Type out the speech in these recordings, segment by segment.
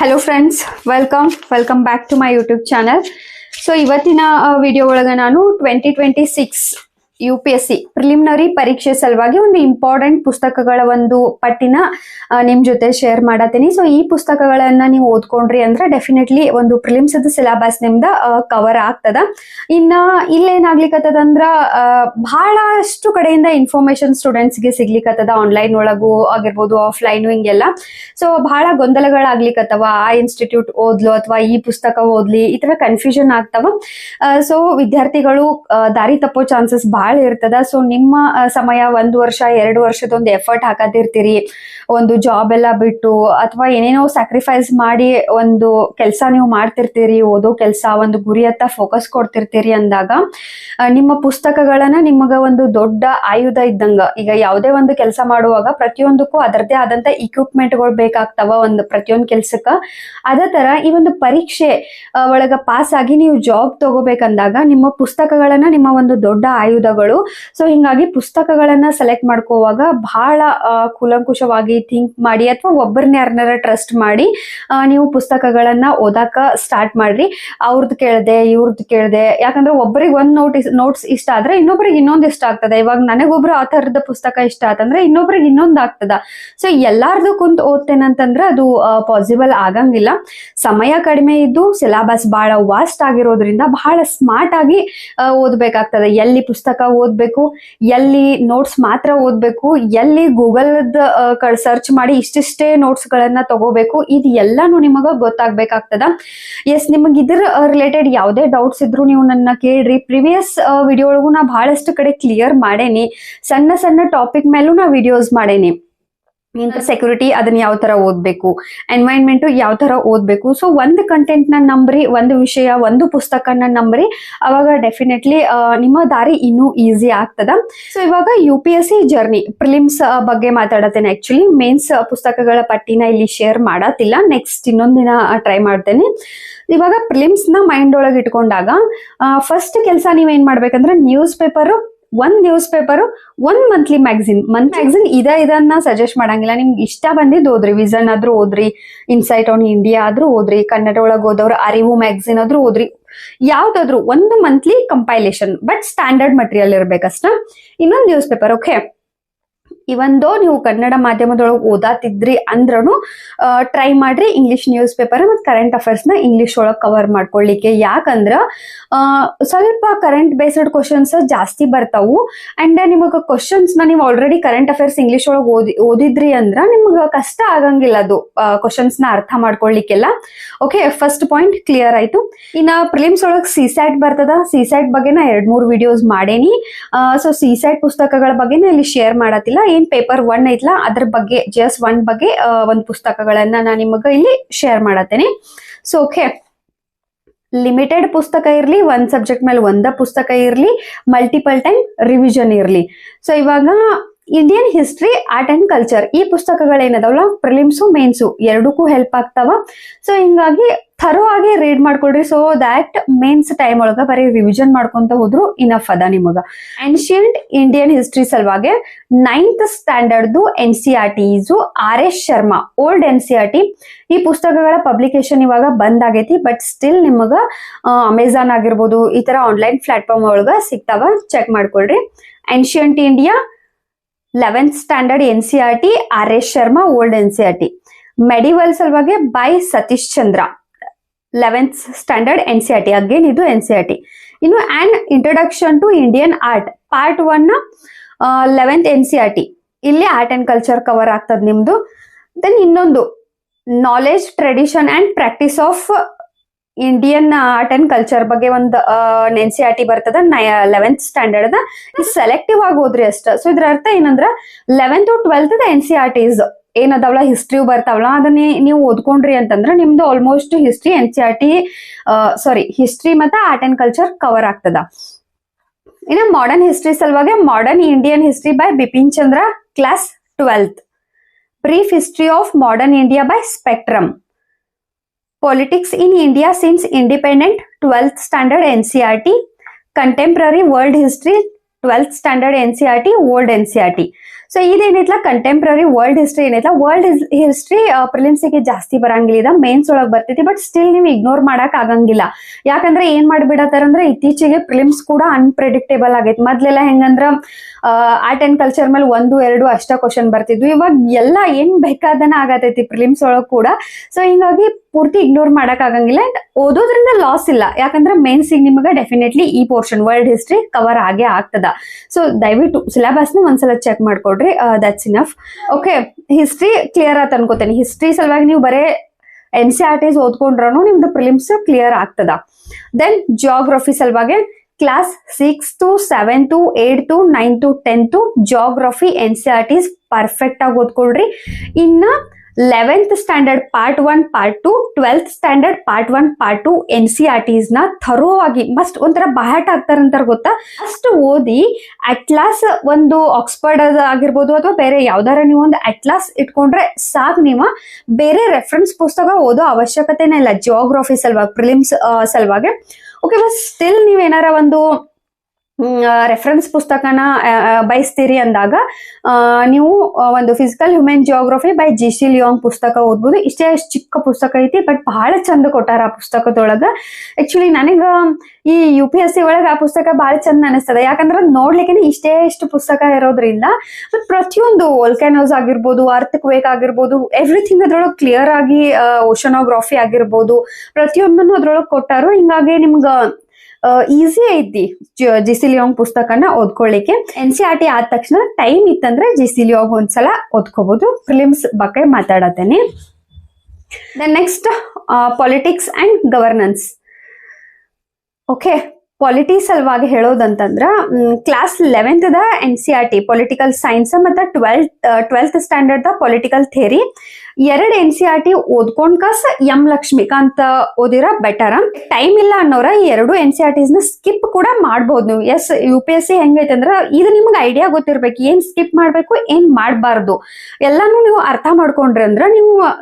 Hello friends, welcome back to my YouTube channel. So ಇವತ್ತಿನ video ಒಳಗೆ ನಾನು 2026 UPSC preliminary ಪರೀಕ್ಷೆ ಸಲುವಾಗಿ ಒಂದು ಇಂಪಾರ್ಟೆಂಟ್ ಪುಸ್ತಕಗಳ ಒಂದು ಪಟ್ಟಿನ ನಿಮ್ ಜೊತೆ ಶೇರ್ ಮಾಡತ್ತೀನಿ. ಸೊ ಈ ಪುಸ್ತಕಗಳನ್ನ ನೀವು ಓದ್ಕೊಂಡ್ರಿ ಅಂದ್ರೆ ಡೆಫಿನೆಟ್ಲಿ ಒಂದು ಪ್ರಿಲಿಮ್ಸ್ ಸಿಲೆಬಸ್ ನಿಮ್ದ ಕವರ್ ಆಗ್ತದ. ಇನ್ನ ಇಲ್ಲೇನಾಗ್ಲಿಕ್ಕತ್ತದ ಅಂದ್ರ ಬಹಳಷ್ಟು ಕಡೆಯಿಂದ ಇನ್ಫಾರ್ಮೇಶನ್ ಸ್ಟೂಡೆಂಟ್ಸ್ಗೆ ಸಿಗ್ಲಿಕ್ಕತ್ತದ, ಆನ್ಲೈನ್ ಒಳಗೂ ಆಗಿರ್ಬೋದು, ಆಫ್ಲೈನ್ ಹಿಂಗೆಲ್ಲ. ಸೊ ಬಹಳ ಗೊಂದಲಗಳಾಗ್ಲಿಕ್ಕತ್ತವ, ಆ ಇನ್ಸ್ಟಿಟ್ಯೂಟ್ ಓದ್ಲು ಅಥವಾ ಈ ಪುಸ್ತಕ ಓದ್ಲಿ, ಈ ತರ ಕನ್ಫ್ಯೂಷನ್ ಆಗ್ತವ. ಸೊ ವಿದ್ಯಾರ್ಥಿಗಳು ದಾರಿ ತಪ್ಪೋ ಚಾನ್ಸಸ್ ಬಹಳ ಇರ್ತದ. ಸೊ ನಿಮ್ಮ ಸಮಯ 1 ವರ್ಷ 2 ವರ್ಷದೊಂದು ಎಫರ್ಟ್ ಹಾಕದಿರ್ತೀರಿ, ಒಂದು ಜಾಬ್ ಎಲ್ಲ ಬಿಟ್ಟು ಅಥವಾ ಏನೇನೋ ಸ್ಯಾಕ್ರಿಫೈಸ್ ಮಾಡಿ ಒಂದು ಕೆಲಸ ನೀವು ಮಾಡ್ತಿರ್ತೀರಿ, ಓದೋ ಕೆಲಸ, ಒಂದು ಗುರಿಯತ್ತ ಫೋಕಸ್ ಕೊಡ್ತಿರ್ತೀರಿ ಅಂದಾಗ ನಿಮ್ಮ ಪುಸ್ತಕಗಳನ್ನ ನಿಮಗ ಒಂದು ದೊಡ್ಡ ಆಯುಧ ಇದ್ದಂಗ. ಈಗ ಯಾವುದೇ ಒಂದು ಕೆಲಸ ಮಾಡುವಾಗ ಪ್ರತಿಯೊಂದಕ್ಕೂ ಅದರದೇ ಆದಂತ ಇಕ್ವಿಪ್ಮೆಂಟ್ಗಳು ಬೇಕಾಗ್ತಾವ ಒಂದು ಪ್ರತಿಯೊಂದು ಕೆಲ್ಸಕ್ಕ. ಅದೇ ತರ ಈ ಒಂದು ಪರೀಕ್ಷೆ ಒಳಗ ಪಾಸ್ ಆಗಿ ನೀವು ಜಾಬ್ ತಗೋಬೇಕಂದಾಗ ನಿಮ್ಮ ಪುಸ್ತಕಗಳನ್ನ ನಿಮ್ಮ ಒಂದು ದೊಡ್ಡ ಆಯುಧಗಳು. ಸೊ ಹಿಂಗಾಗಿ ಪುಸ್ತಕಗಳನ್ನ ಸೆಲೆಕ್ಟ್ ಮಾಡ್ಕೋವಾಗ ಬಹಳ ಕೂಲಂಕುಷವಾಗಿ ಥಿಂಕ್ ಮಾಡಿ ಅಥವಾ ಒಬ್ಬರನ್ನ ಯಾರನ್ನಾರ ಟ್ರಸ್ಟ್ ಮಾಡಿ ನೀವು ಪುಸ್ತಕಗಳನ್ನ ಓದಾಕ ಸ್ಟಾರ್ಟ್ ಮಾಡ್ರಿ. ಅವ್ರದ್ದು ಕೇಳ್ದೆ ಇವ್ರದ್ದು ಕೇಳ್ದೆ, ಯಾಕಂದ್ರೆ ಒಬ್ಬರಿಗೆ ಒಂದ್ ನೋಟ್ಸ್ ಇಷ್ಟ ಆದ್ರೆ ಇನ್ನೊಬ್ರಿಗೆ ಇನ್ನೊಂದು ಇಷ್ಟ ಆಗ್ತದೆ. ಇವಾಗ ನನಗೊಬ್ರು ಆಥರದ ಪುಸ್ತಕ ಇಷ್ಟ ಆತಂದ್ರೆ ಇನ್ನೊಬ್ರಿಗೆ ಇನ್ನೊಂದು ಆಗ್ತದ. ಸೊ ಎಲ್ಲಾರ್ದು ಕುಂತ್ ಓದ್ತೇನಂತಂದ್ರೆ ಅದು ಪಾಸಿಬಲ್ ಆಗಂಗಿಲ್ಲ. ಸಮಯ ಕಡಿಮೆ ಇದ್ದು ಸಿಲೆಬಸ್ ಬಹಳ ವಾಸ್ಟ್ ಆಗಿರೋದ್ರಿಂದ ಬಹಳ ಸ್ಮಾರ್ಟ್ ಆಗಿ ಓದ್ಬೇಕಾಗ್ತದೆ. ಎಲ್ಲಿ ಪುಸ್ತಕ ಓದ್ಬೇಕು, ಎಲ್ಲಿ ನೋಟ್ಸ್ ಮಾತ್ರ ಓದ್ಬೇಕು, ಎಲ್ಲಿ ಗೂಗಲ್ ಸರ್ಚ್ ಮಾಡಿ ಇಷ್ಟಿಷ್ಟೇ ನೋಟ್ಸ್ ಗಳನ್ನ ತಗೋಬೇಕು, ಇದು ಎಲ್ಲಾನು ನಿಮಗ ಗೊತ್ತಾಗ್ಬೇಕಾಗ್ತದ. ಎಸ್, ನಿಮಗ್ ಇದ್ರ ರಿಲೇಟೆಡ್ ಯಾವುದೇ ಡೌಟ್ಸ್ ಇದ್ರು ನೀವು ನನ್ನ ಕೇಳ್ರಿ. ಪ್ರಿವಿಯಸ್ ವಿಡಿಯೋ ಒಳಗೂ ನಾ ಬಹಳಷ್ಟು ಕಡೆ ಕ್ಲಿಯರ್ ಮಾಡೇನಿ. ಸಣ್ಣ ಸಣ್ಣ ಟಾಪಿಕ್ ಮೇಲೂ ನಾ ವಿಡಿಯೋಸ್ ಮಾಡೇನಿ. ಇಂಟರ್ ಸೆಕ್ಯೂರಿಟಿ ಅದನ್ನ ಯಾವ ತರ ಓದ್ಬೇಕು, ಎನ್ವೈರನ್ಮೆಂಟ್ ಯಾವ ತರ ಓದ್ಬೇಕು. ಸೊ ಒಂದು ಕಂಟೆಂಟ್ ನ ನಂಬ್ರಿ, ಒಂದು ವಿಷಯ, ಒಂದು ಪುಸ್ತಕನ ನಂಬ್ರಿ, ಅವಾಗ ಡೆಫಿನೆಟ್ಲಿ ನಿಮ್ಮ ದಾರಿ ಇನ್ನೂ ಈಸಿ ಆಗ್ತದ. ಸೊ ಇವಾಗ UPSC ಜರ್ನಿ ಪ್ರಿಲಿಮ್ಸ್ ಬಗ್ಗೆ ಮಾತಾಡತ್ತೇನೆ. ಆಕ್ಚುಲಿ ಮೇನ್ಸ್ ಪುಸ್ತಕಗಳ ಪಟ್ಟಿನ ಇಲ್ಲಿ ಶೇರ್ ಮಾಡತ್ತಿಲ್ಲ, ನೆಕ್ಸ್ಟ್ ಇನ್ನೊಂದಿನ ಟ್ರೈ ಮಾಡ್ತೇನೆ. ಇವಾಗ ಪ್ರಿಲಿಮ್ಸ್ ನ ಮೈಂಡ್ ಒಳಗೆ ಇಟ್ಕೊಂಡಾಗ ಫಸ್ಟ್ ಕೆಲಸ ನೀವೇನ್ ಮಾಡ್ಬೇಕಂದ್ರೆ ನ್ಯೂಸ್ ಪೇಪರ್, ಒಂದ್ ಮಂತ್ಲಿ ಮ್ಯಾಗಝಿನ್ ಇದನ್ನ ಸಜೆಸ್ಟ್ ಮಾಡಂಗಿಲ್ಲ. ನಿಮ್ಗೆ ಇಷ್ಟ ಬಂದಿದ್ದು ಓದ್ರಿ. ವಿಷನ್ ಆದ್ರೂ ಓದ್ರಿ, ಇನ್ಸೈಟ್ ಆನ್ ಇಂಡಿಯಾ ಆದ್ರೂ ಓದ್ರಿ, ಕನ್ನಡ ಒಳಗೆ ಓದೋರು ಅರಿವು ಮ್ಯಾಗಝಿನ್ ಆದ್ರೂ ಓದ್ರಿ. ಯಾವ್ದಾದ್ರು ಒಂದು monthly compilation, but standard material ಇರ್ಬೇಕಷ್ಟ. ಇನ್ನೊಂದು ನ್ಯೂಸ್ ಪೇಪರ್. ಓಕೆ, ಇವಂದೋ ನೀವು ಕನ್ನಡ ಮಾಧ್ಯಮದೊಳಗೆ ಓದಾತಿದ್ರಿ ಅಂದ್ರೂ ಟ್ರೈ ಮಾಡ್ರಿ ಇಂಗ್ಲಿಷ್ ನ್ಯೂಸ್ ಪೇಪರ್ ಮತ್ತು ಕರೆಂಟ್ ಅಫೇರ್ಸ್ ನ ಇಂಗ್ಲಿಷ್ ಒಳಗೆ ಕವರ್ ಮಾಡ್ಕೊಳ್ಳಿಕ್ಕೆ. ಯಾಕಂದ್ರ ಸ್ವಲ್ಪ ಕರೆಂಟ್ ಬೇಸ್ಡ್ ಕ್ವಶನ್ಸ್ ಜಾಸ್ತಿ ಬರ್ತಾವು. ಅಂಡ್ ನಿಮಗ ಕ್ವಶನ್ಸ್ ನ ನೀವು ಆಲ್ರೆಡಿ ಕರೆಂಟ್ ಅಫೇರ್ಸ್ ಇಂಗ್ಲಿಷ್ ಒಳಗೆ ಓದಿದ್ರಿ ಅಂದ್ರ ನಿಮ್ಗ ಕಷ್ಟ ಆಗಂಗಿಲ್ಲ ಅದು ಕ್ವಶನ್ಸ್ ನ ಅರ್ಥ ಮಾಡ್ಕೊಳ್ಳಿಕ್ಕೆಲ್ಲ. ಓಕೆ, ಫಸ್ಟ್ ಪಾಯಿಂಟ್ ಕ್ಲಿಯರ್ ಆಯ್ತು. ಇನ್ನ ಪ್ರಿಲಿಮ್ಸ್ ಒಳಗೆ ಸಿಸ್ಯಾಟ್ ಬರ್ತದ. ಸಿಸ್ಯಾಟ್ ಬಗ್ಗೆ ನಾ 2-3 ವಿಡಿಯೋಸ್ ಮಾಡೇನಿ. ಸೊ ಸಿಸ್ಯಾಟ್ ಪುಸ್ತಕಗಳ ಬಗ್ಗೆ ಇಲ್ಲಿ ಶೇರ್ ಮಾಡತ್ತಿಲ್ಲ. ಏನ್ ಪೇಪರ್ 1 ಐತ್ಲಾ ಅದ್ರ ಬಗ್ಗೆ, ಜಸ್ಟ್ 1 ಬಗ್ಗೆ ಒಂದು ಪುಸ್ತಕಗಳನ್ನ ನಾನು ನಿಮಗ ಇಲ್ಲಿ ಶೇರ್ ಮಾಡತ್ತೇನೆ. ಸೊ ಓಕೆ, ಲಿಮಿಟೆಡ್ ಪುಸ್ತಕ ಇರ್ಲಿ, ಒಂದ್ ಸಬ್ಜೆಕ್ಟ್ ಮೇಲೆ ಒಂದ ಪುಸ್ತಕ ಇರ್ಲಿ, ಮಲ್ಟಿಪಲ್ ಟೈಮ್ ರಿವಿಷನ್ ಇರ್ಲಿ. ಸೊ ಇವಾಗ Indian history, art and culture ಈ ಪುಸ್ತಕಗಳೇನದವಲ್ಲ ಪ್ರಿಲಿಮ್ಸು ಮೇನ್ಸು ಎರಡಕ್ಕೂ ಹೆಲ್ಪ್ ಆಗ್ತಾವ. ಸೊ ಹಿಂಗಾಗಿ ಥರೋ ಆಗಿ ರೀಡ್ ಮಾಡ್ಕೊಡ್ರಿ. ಸೊ ದ್ಯಾಟ್ ಮೇನ್ಸ್ ಟೈಮ್ ಒಳಗ ಬರೀ ರಿವಿಷನ್ ಮಾಡ್ಕೊಂತ ಹೋದ್ರು ಇನಫ್ ಅದ ನಿಮಗ. ಏನ್ಷಿಯಂಟ್ ಇಂಡಿಯನ್ ಹಿಸ್ಟ್ರಿ ಸಲುವಾಗಿ 9th ಸ್ಟ್ಯಾಂಡರ್ಡ್ದು NCERT RS Sharma old NCERT ಈ ಪುಸ್ತಕಗಳ ಪಬ್ಲಿಕೇಶನ್ ಇವಾಗ ಬಂದ್ ಆಗೈತಿ. ಬಟ್ ಸ್ಟಿಲ್ ನಿಮಗ ಅಮೆಝಾನ್ ಆಗಿರ್ಬೋದು ಈ ತರ ಆನ್ಲೈನ್ ಪ್ಲಾಟ್ಫಾರ್ಮ್ ಒಳಗ ಸಿಗ್ತಾವ, ಚೆಕ್ ಮಾಡ್ಕೊಳ್ರಿ. Ancient India 11th standard NCERT RS Sharma old NCERT. Medieval ಸಲುವಾಗಿ by Satish Chandra 11th standard NCERT, again ಇದು NCERT. ಇನ್ನು an introduction to Indian art part 1 11th NCERT, ಇಲ್ಲಿ ಆರ್ಟ್ ಅಂಡ್ ಕಲ್ಚರ್ ಕವರ್ ಆಗ್ತದ ನಿಮ್ದು. ದೆನ್ ಇನ್ನೊಂದು knowledge, tradition and practice of Indian art and culture ಬಗ್ಗೆ ಒಂದು NCERT ಬರ್ತದ 11th ಸ್ಟ್ಯಾಂಡರ್ಡ್. ಸೆಲೆಕ್ಟಿವ್ ಆಗಿ ಓದ್ರಿ ಅಷ್ಟ. ಸೊ ಇದ್ರ ಅರ್ಥ ಏನಂದ್ರ 11th to 12th NCERT ಏನದವಳ history ಬರ್ತಾವಲ್ಲ ಅದನ್ನ ನೀವು ಓದ್ಕೊಂಡ್ರಿ ಅಂತಂದ್ರ ನಿಮ್ದು ಆಲ್ಮೋಸ್ಟ್ ಹಿಸ್ಟ್ರಿ NCERT ಹಿಸ್ಟ್ರಿ ಮತ್ತೆ ಆರ್ಟ್ ಅಂಡ್ ಕಲ್ಚರ್ ಕವರ್ ಆಗ್ತದ. ಇನ್ನು ಮಾಡರ್ನ್ ಹಿಸ್ಟ್ರಿ ಸಲುವಾಗಿ modern Indian history by Bipin Chandra class 12th, brief history of modern India by spectrum, politics in India since independent 12th standard NCERT, contemporary world history 12th standard NCERT old NCERT. So ಇದೇನೈತ್ಲ contemporary world history ಏನೈತ್ಲ world history ಪ್ರಿಲಿಮ್ಸಿಗೆ ಜಾಸ್ತಿ ಬರಂಗಿಲ್ಲ, mains ಒಳಗೆ ಬರ್ತೈತಿ. But still ನೀವು ignore ಮಾಡಕ್ ಆಗಂಗಿಲ್ಲ. ಯಾಕಂದ್ರೆ ಏನ್ ಮಾಡ್ಬಿಡತ್ತಾರಂದ್ರೆ ಇತ್ತೀಚೆಗೆ ಪ್ರಿಲಿಮ್ಸ್ ಕೂಡ ಅನ್ಪ್ರೆಡಿಕ್ಟೇಬಲ್ ಆಗೈತಿ. ಮೊದ್ಲೆಲ್ಲ ಹೆಂಗಂದ್ರ ಆರ್ಟ್ ಅಂಡ್ ಕಲ್ಚರ್ ಮೇಲೆ 1-2 ಅಷ್ಟ ಕ್ವಶನ್ ಬರ್ತಿದ್ವು. ಇವಾಗ ಎಲ್ಲ ಏನ್ ಬೇಕಾದನ ಆಗತೈತಿ ಪ್ರಿಲಿಮ್ಸ್ ಒಳಗ್ ಕೂಡ. ಸೊ ಹಿಂಗಾಗಿ ಪೂರ್ತಿ ಇಗ್ನೋರ್ ಮಾಡಕ್ ಆಗಂಗಿಲ್ಲ. ಅಂಡ್ ಓದೋದ್ರಿಂದ ಲಾಸ್ ಇಲ್ಲ, ಯಾಕಂದ್ರೆ ಮೇನ್ಸಿಗೆ ನಿಮಗೆ ಡೆಫಿನೆಟ್ಲಿ ಈ ಪೋರ್ಷನ್ ವರ್ಲ್ಡ್ ಹಿಸ್ಟ್ರಿ ಕವರ್ ಆಗೇ ಆಗ್ತದ. ಸೊ ದಯವಿಟ್ಟು ಸಿಲೆಬಸ್ನ ಒಂದ್ಸಲ ಚೆಕ್ ಮಾಡ್ಕೊಡ್ರಿ, that's enough. Okay, history clear ಆತ ಅನ್ಕೋತೇನೆ. ಹಿಸ್ಟ್ರಿ ಸಲುವಾಗಿ ನೀವು ಬರೇ NCERTs ಓದ್ಕೊಂಡ್ರೂ ನಿಮ್ದು ಪ್ರಿಲಿಮ್ಸ್ ಕ್ಲಿಯರ್ ಆಗ್ತದ. ದೆನ್ ಜಿಯೋಗ್ರಫಿ ಸಲುವಾಗಿ class 6th, 7th, 8th, 9th, 10th geography NCERTs perfect ಆಗಿ ಓದ್ಕೊಳ್ರಿ. ಇನ್ನ 11th standard part 1 part 2, 12th standard part 1 part 2 NCERTs ನ ಥರೋ ಆಗಿ ಮಸ್ಟ್ ಒಂಥರ ಬಹಟ್ ಆಗ್ತಾರಂತಾರ ಗೊತ್ತಾ, ಅಷ್ಟು ಓದಿ ಅಟ್ಲಾಸ್ ಒಂದು ಆಕ್ಸ್ಫರ್ಡ್ ಆಗಿರ್ಬೋದು ಅಥವಾ ಬೇರೆ ಯಾವ್ದಾರ ನೀವು ಒಂದು ಅಟ್ಲಾಸ್ ಇಟ್ಕೊಂಡ್ರೆ ಸಾಕು. ನೀವು ಬೇರೆ ರೆಫರೆನ್ಸ್ ಪುಸ್ತಕ ಓದೋ ಅವಶ್ಯಕತೆನೇ ಇಲ್ಲ ಜಿಯೋಗ್ರಫಿ ಸಲುವಾಗಿ, ಪ್ರಿಲಿಮ್ಸ್ ಸಲುವಾಗಿ. ಓಕೆ, ಬಟ್ ಸ್ಟಿಲ್ ನೀವೇನಾರ ಒಂದು ರೆಫರೆನ್ಸ್ ಪುಸ್ತಕನ ಬಯಸ್ತೀರಿ ಅಂದಾಗ ನೀವು ಒಂದು physical human geography by GC Leong ಪುಸ್ತಕ ಓದ್ಬೋದು. ಇಷ್ಟೇ ಚಿಕ್ಕ ಪುಸ್ತಕ ಐತಿ, ಬಟ್ ಬಹಳ ಚಂದ ಕೊಟ್ಟಾರ ಆ ಪುಸ್ತಕದೊಳಗ. ಆಕ್ಚುಲಿ ನನಗ ಈ UPSC ಒಳಗ ಆ ಪುಸ್ತಕ ಬಹಳ ಚಂದ ಅನಿಸ್ತದೆ. ಯಾಕಂದ್ರೆ ನೋಡ್ಲಿಕ್ಕೆ ಇಷ್ಟು ಪುಸ್ತಕ ಇರೋದ್ರಿಂದ ಬಟ್ ಪ್ರತಿಯೊಂದು ವೋಲ್ಕ್ಯಾನೋಸ್ ಆಗಿರ್ಬೋದು, ಅರ್ತ್ ಕ್ವೇಕ್ ಆಗಿರ್ಬೋದು, ಎವ್ರಿಥಿಂಗ್ ಅದ್ರೊಳಗೆ ಕ್ಲಿಯರ್ ಆಗಿ ಓಷನೋಗ್ರಫಿ ಆಗಿರ್ಬೋದು, ಪ್ರತಿಯೊಂದನ್ನು ಅದ್ರೊಳಗೆ ಕೊಟ್ಟಾರು. ಹಿಂಗಾಗಿ ನಿಮ್ಗ ಈಸಿ ಐತಿ GC ಲಿಯೋಂಗ್ ಪುಸ್ತಕನ ಓದ್ಕೊಳ್ಳಿಕ್ಕೆ. NCERT ಆದ ತಕ್ಷಣ ಟೈಮ್ ಇತ್ತಂದ್ರೆ GC ಲಿಯೋಂಗ್ ಒಂದ್ಸಲ ಓದ್ಕೋಬಹುದು. ಪ್ರಿಲಿಮ್ಸ್ ಬಗ್ಗೆ ಮಾತಾಡತ್ತೇನೆ. Then next politics and governance. Okay, polity ಸಲುವಾಗಿ ಹೇಳೋದಂತಂದ್ರ ಕ್ಲಾಸ್ 11th ದ NCERT ಪೊಲಿಟಿಕಲ್ ಸೈನ್ಸ್ ಮತ್ತೆ 12th ಸ್ಟ್ಯಾಂಡರ್ಡ್ ದ ಪೊಲಿಟಿಕಲ್ ಥಿಯರಿ 2 NCERT ಓದ್ಕೊಂಡ್ ಕಾಸ M ಲಕ್ಷ್ಮೀಕಾಂತ್ ಓದಿರ ಬೆಟರ್. ಟೈಮ್ ಇಲ್ಲ ಅನ್ನೋರ ಈ 2 NCERTs ನ ಸ್ಕಿಪ್ ಕೂಡ ಮಾಡ್ಬೋದು ನೀವು. ಎಸ್, UPSC ಹೆಂಗೈತೆ ಅಂದ್ರ ಇದು ನಿಮ್ಗೆ ಐಡಿಯಾ ಗೊತ್ತಿರ್ಬೇಕು, ಏನ್ ಸ್ಕಿಪ್ ಮಾಡ್ಬೇಕು ಏನ್ ಮಾಡ್ಬಾರ್ದು ಎಲ್ಲಾನು ನೀವು ಅರ್ಥ ಮಾಡ್ಕೊಂಡ್ರಿ ಅಂದ್ರ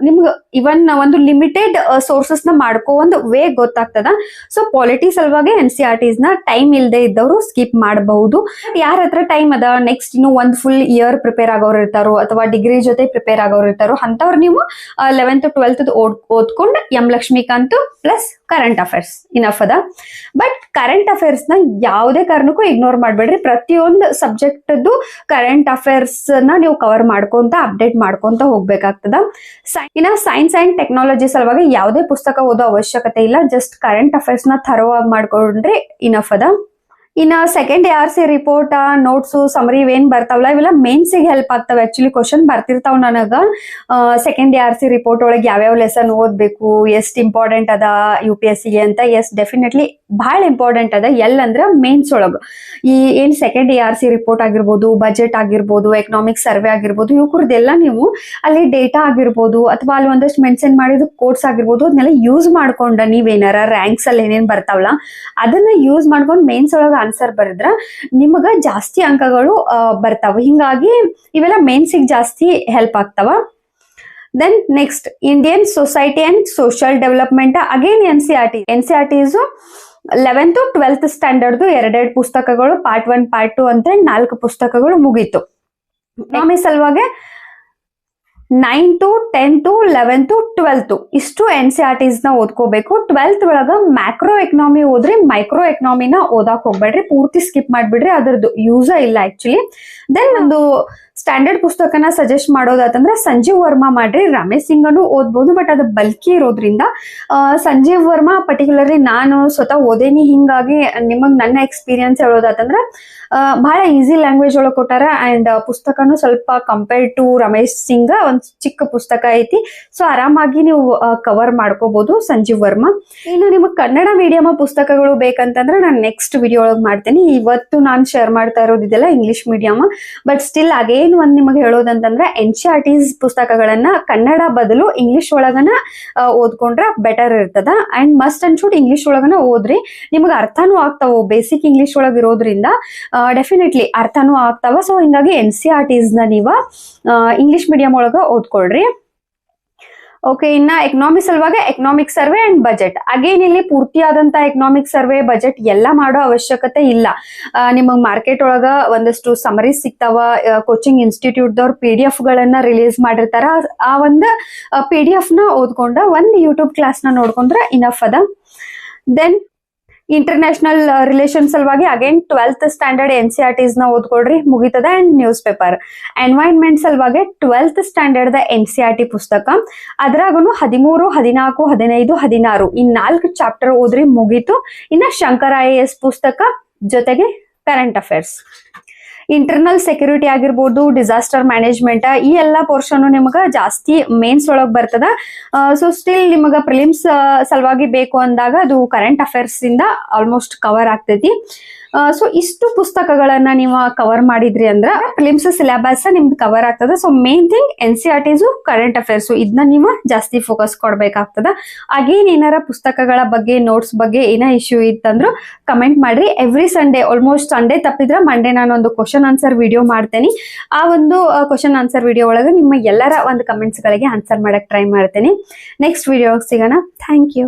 ನಿಮ್ಗೆ ಇವನ್ ಒಂದು ಲಿಮಿಟೆಡ್ ಸೋರ್ಸಸ್ ನ ಮಾಡ್ಕೋ ಒಂದು ವೇ ಗೊತ್ತಾಗ್ತದ. ಸೊ ಪಾಲಿಟಿ ಸಲುವಾಗಿ NCERTs ನ ಟೈಮ್ ಇಲ್ದೆ ಇದ್ದವರು ಸ್ಕಿಪ್ ಮಾಡಬಹುದು. ಯಾರ ಹತ್ರ ಟೈಮ್ ಅದ, ನೆಕ್ಸ್ಟ್ ಇನ್ನು ಒಂದ್ ಫುಲ್ ಇಯರ್ ಪ್ರಿಪೇರ್ ಆಗೋರು ಇರ್ತಾರೋ ಅಥವಾ ಡಿಗ್ರಿ ಜೊತೆ ಪ್ರಿಪೇರ್ ಆಗೋರು ಇರ್ತಾರೋ ಅಂತವ್ರು ನೀವು 11th 12th ಓದ್ಕೊಂಡು M Laxmikanth plus current affairs enough ಅದ. ಬಟ್ ಕರೆಂಟ್ ಅಫೇರ್ಸ್ ನ ಯಾವುದೇ ಕಾರಣಕ್ಕೂ ಇಗ್ನೋರ್ ಮಾಡ್ಬೇಡ್ರಿ. ಪ್ರತಿಯೊಂದು ಸಬ್ಜೆಕ್ಟ್ ಕರೆಂಟ್ ಅಫೇರ್ಸ್ ನ ನೀವು ಕವರ್ ಮಾಡ್ಕೊಂತ ಅಪ್ಡೇಟ್ ಮಾಡ್ಕೊಂತ ಹೋಗ್ಬೇಕಾಗ್ತದ. ಇನ್ನ ಸೈನ್ಸ್ ಅಂಡ್ ಟೆಕ್ನಾಲಜಿ ಸಲುವಾಗಿ ಯಾವುದೇ ಪುಸ್ತಕ ಓದೋ ಅವಶ್ಯಕತೆ ಇಲ್ಲ, ಜಸ್ಟ್ ಕರೆಂಟ್ ಅಫೇರ್ಸ್ ನ ಥರೋ ಆಗಿ ಮಾಡ್ಕೊಂಡ್ರೆ ಇನಫ್ ಅದ. ಇನ್ನ second ARC report notes summary ಇವೇನ್ ಬರ್ತಾವಲ್ಲ ಇವೆಲ್ಲ ಮೇನ್ಸಿಗೆ ಹೆಲ್ಪ್ ಆಗ್ತಾವ. ಆಕ್ಚುಲಿ ಕ್ವಶನ್ ಬರ್ತಿರ್ತಾವ ನನಗ ಸೆಕೆಂಡ್ ARC ರಿಪೋರ್ಟ್ ಒಳಗೆ ಯಾವ್ಯಾವ ಲೆಸನ್ ಓದ್ಬೇಕು, ಎಷ್ಟ್ ಇಂಪಾರ್ಟೆಂಟ್ ಅದ UPSCಗೆ ಅಂತ. ಎಸ್, ಡೆಫಿನೆಟ್ಲಿ ಬಹಳ ಇಂಪಾರ್ಟೆಂಟ್ ಅದ. ಎಲ್ಲಂದ್ರ ಮೇನ್ಸ್ ಒಳಗ ಈ ಏನ್ ಸೆಕೆಂಡ್ ARC ರಿಪೋರ್ಟ್ ಆಗಿರ್ಬೋದು, ಬಜೆಟ್ ಆಗಿರ್ಬೋದು, ಎಕನಾಮಿಕ್ ಸರ್ವೆ ಆಗಿರ್ಬೋದು, ಇವ್ರದ್ದೆಲ್ಲ ನೀವು ಅಲ್ಲಿ ಡೇಟಾ ಆಗಿರ್ಬೋದು ಅಥವಾ ಅಲ್ಲಿ ಒಂದಷ್ಟು ಮೆನ್ಷನ್ ಮಾಡಿದ ಕೋಡ್ಸ್ ಆಗಿರ್ಬೋದು ಅದನ್ನೆಲ್ಲ ಯೂಸ್ ಮಾಡ್ಕೊಂಡ ನೀವೇನಾರ ರ್ಯಾಂಕ್ಸ್ ಅಲ್ಲಿ ಏನೇನ್ ಬರ್ತಾವಲ್ಲ ಅದನ್ನ ಯೂಸ್ ಮಾಡ್ಕೊಂಡು ಮೇನ್ಸ್ ಒಳಗ ಆನ್ಸರ್ ಬರೆದ್ರ ನಿಮಗ ಜಾಸ್ತಿ ಅಂಕಗಳು ಬರ್ತಾವ. ಹಿಂಗಾಗಿ ಇವೆಲ್ಲ ಮೇನ್ಸಿಗೆ ಜಾಸ್ತಿ ಹೆಲ್ಪ್ ಆಗ್ತಾವ. Then next Indian society and social development again NCERTs 11th 12th standard 2 ಪುಸ್ತಕಗಳು ಪಾರ್ಟ್ 1 ಪಾರ್ಟ್ 2 ಅಂತ 4 ಪುಸ್ತಕಗಳು ಮುಗೀತು. ಎಕನಾಮಿ ಸಲುವಾಗಿ 9th 10th 11th 12th ಇಷ್ಟು NCERTs ನ ಓದ್ಕೋಬೇಕು. 12th ಒಳಗ ಮ್ಯಾಕ್ರೋ ಎಕನಾಮಿ ಓದ್ರಿ, ಮೈಕ್ರೋ ಎಕನಾಮಿನ ಓದಾಕ್ ಹೋಗ್ಬೇಡ್ರಿ, ಪೂರ್ತಿ ಸ್ಕಿಪ್ ಮಾಡ್ಬಿಡ್ರಿ, ಅದ್ರದ್ದು ಯೂಸ ಇಲ್ಲ ಆಕ್ಚುಲಿ. ದೆನ್ ಒಂದು ಸ್ಟ್ಯಾಂಡರ್ಡ್ ಪುಸ್ತಕನ ಸಜೆಸ್ಟ್ ಮಾಡೋದಾತಂದ್ರೆ ಸಂಜೀವ್ ವರ್ಮಾ ಮಾಡ್ರಿ. ರಮೇಶ್ ಸಿಂಗನು ಓದ್ಬೋದು, ಬಟ್ ಅದು ಬಲ್ಕಿ ಇರೋದ್ರಿಂದ ಸಂಜೀವ್ ವರ್ಮಾ ಪರ್ಟಿಕ್ಯುಲರ್ಲಿ ನಾನು ಸ್ವತಃ ಓದೇನಿ. ಹಿಂಗಾಗಿ ನಿಮಗ್ ನನ್ನ ಎಕ್ಸ್ಪೀರಿಯನ್ಸ್ ಹೇಳೋದಾತಂದ್ರ ಬಹಳ ಈಸಿ ಲ್ಯಾಂಗ್ವೇಜ್ ಒಳಗೆ ಕೊಟ್ಟಾರ. ಅಂಡ್ ಪುಸ್ತಕನು ಸ್ವಲ್ಪ ಕಂಪೇರ್ಡ್ ಟು ರಮೇಶ್ ಸಿಂಗ್ ಒಂದ್ ಚಿಕ್ಕ ಪುಸ್ತಕ ಐತಿ. ಸೊ ಆರಾಮಾಗಿ ನೀವು ಕವರ್ ಮಾಡ್ಕೋಬಹುದು ಸಂಜೀವ್ ವರ್ಮಾ. ಇನ್ನು ನಿಮಗೆ ಕನ್ನಡ ಮೀಡಿಯಂ ಪುಸ್ತಕಗಳು ಬೇಕಂತಂದ್ರೆ ನಾನು ನೆಕ್ಸ್ಟ್ ವಿಡಿಯೋ ಒಳಗೆ ಮಾಡ್ತೇನೆ. ಇವತ್ತು ನಾನು ಶೇರ್ ಮಾಡ್ತಾ ಇರೋದಿದೆಲ್ಲ English medium. But still again ಒಂದ್ ನಿಮಗೆ ಹೇಳೋದಂತಂದ್ರೆ NCERTs ಪುಸ್ತಕಗಳನ್ನ ಕನ್ನಡ ಬದಲು ಇಂಗ್ಲಿಷ್ ಒಳಗನ ಓದ್ಕೊಂಡ್ರೆ ಬೆಟರ್ ಇರ್ತದ. And must and should English ಒಳಗನ ಓದ್ರಿ, ನಿಮ್ಗೆ ಅರ್ಥನೂ ಆಗ್ತಾವ. ಬೇಸಿಕ್ ಇಂಗ್ಲಿಷ್ ಒಳಗೆ ಇರೋದ್ರಿಂದ ಡೆಫಿನೆಟ್ಲಿ ಅರ್ಥನೂ ಆಗ್ತಾವ. ಸೊ ಹಿಂಗಾಗಿ NCERTs ನ ನೀವ ಇಂಗ್ಲಿಷ್ ಮೀಡಿಯಂ ಒಳಗ ಓದ್ಕೊಳ್ರಿ. ಓಕೆ, ಇನ್ನ ಎಕನಾಮಿಕ್ಸ್ ಸಲುವಾಗಿ economic survey and budget. Again ಇಲ್ಲಿ ಪೂರ್ತಿಯಾದಂತ ಎಕನಾಮಿಕ್ ಸರ್ವೆ ಬಜೆಟ್ ಎಲ್ಲ ಮಾಡೋ ಅವಶ್ಯಕತೆ ಇಲ್ಲ. ನಿಮಗ್ ಮಾರ್ಕೆಟ್ ಒಳಗ ಒಂದಷ್ಟು ಸಮರೀಸ್ ಸಿಗ್ತಾವ. ಕೋಚಿಂಗ್ ಇನ್ಸ್ಟಿಟ್ಯೂಟ್ ದವ್ರು PDF ಗಳನ್ನ ರಿಲೀಸ್ ಮಾಡಿರ್ತಾರ. ಆ ಒಂದು PDF ನ ಓದ್ಕೊಂಡ ಒಂದ್ ಯೂಟ್ಯೂಬ್ ಕ್ಲಾಸ್ ನ ನೋಡ್ಕೊಂಡ್ರ ಇನಫ್ ಅದ. ದೆನ್ ಇಂಟರ್ನ್ಯಾಷನಲ್ ರಿಲೇಷನ್ ಸಲುವಾಗಿ ಅಗೇನ್ 12th ಸ್ಟ್ಯಾಂಡರ್ಡ್ NCERTs ನ ಓದ್ಕೊಳ್ರಿ, ಮುಗಿತದ. And newspaper. ಎನ್ವೈರನ್ಮೆಂಟ್ ಸಲುವಾಗಿ 12th ಸ್ಟ್ಯಾಂಡರ್ಡ್ ದ NCERT ಪುಸ್ತಕ, ಅದ್ರಾಗನು 13, 14, 15, 16 ಈ 4 ಚಾಪ್ಟರ್ ಓದ್ರಿ, ಮುಗೀತು. ಇನ್ನ ಶಂಕರ್ IAS ಪುಸ್ತಕ ಜೊತೆಗೆ ಕರೆಂಟ್ ಅಫೇರ್ಸ್. ಇಂಟರ್ನಲ್ ಸೆಕ್ಯೂರಿಟಿ ಆಗಿರ್ಬೋದು, ಡಿಸಾಸ್ಟರ್ ಮ್ಯಾನೇಜ್ಮೆಂಟ್, ಈ ಎಲ್ಲಾ ಪೋರ್ಷನ್ ನಿಮಗ ಜಾಸ್ತಿ ಮೇನ್ಸ್ ಒಳಗ್ ಬರ್ತದ. ಸೊ ಸ್ಟಿಲ್ ನಿಮಗ ಪ್ರಿಲಿಮ್ಸ್ ಸಲುವಾಗಿ ಬೇಕು ಅಂದಾಗ ಅದು ಕರೆಂಟ್ ಅಫೇರ್ಸ್ ಇಂದ ಆಲ್ಮೋಸ್ಟ್ ಕವರ್ ಆಗ್ತೈತಿ. ಸೊ ಇಷ್ಟು ಪುಸ್ತಕಗಳನ್ನ ನೀವು ಕವರ್ ಮಾಡಿದ್ರಿ ಅಂದ್ರ ಪ್ರಿಲಿಮ್ಸ್ ಸಿಲೆಬಸ್ ನಿಮ್ದು ಕವರ್ ಆಗ್ತದ. So main thing NCERTs, current affairs ಇದನ್ನ ನೀವು ಜಾಸ್ತಿ ಫೋಕಸ್ ಕೊಡ್ಬೇಕಾಗ್ತದ. ಅಗೇನ್ ಏನಾರ ಪುಸ್ತಕಗಳ ಬಗ್ಗೆ, ನೋಟ್ಸ್ ಬಗ್ಗೆ ಏನೋ ಇಶ್ಯೂ ಇತ್ತಂದ್ರು ಕಮೆಂಟ್ ಮಾಡ್ರಿ. ಎವ್ರಿ ಸಂಡೇ, ಆಲ್ಮೋಸ್ಟ್ ಸಂಡೇ ತಪ್ಪಿದ್ರ ಮಂಡೇ ನಾನು ಒಂದು ಕ್ವಶನ್ ಆನ್ಸರ್ ವಿಡಿಯೋ ಮಾಡ್ತೇನೆ. ಆ ಒಂದು ಕ್ವಶನ್ ಆನ್ಸರ್ ವಿಡಿಯೋ ಒಳಗೆ ನಿಮ್ಮ ಎಲ್ಲರ ಒಂದು ಕಮೆಂಟ್ಸ್ ಗಳಿಗೆ ಆನ್ಸರ್ ಮಾಡಕ್ ಟ್ರೈ ಮಾಡ್ತೇನೆ. ನೆಕ್ಸ್ಟ್ ವಿಡಿಯೋ ಸಿಗೋಣ. Thank you.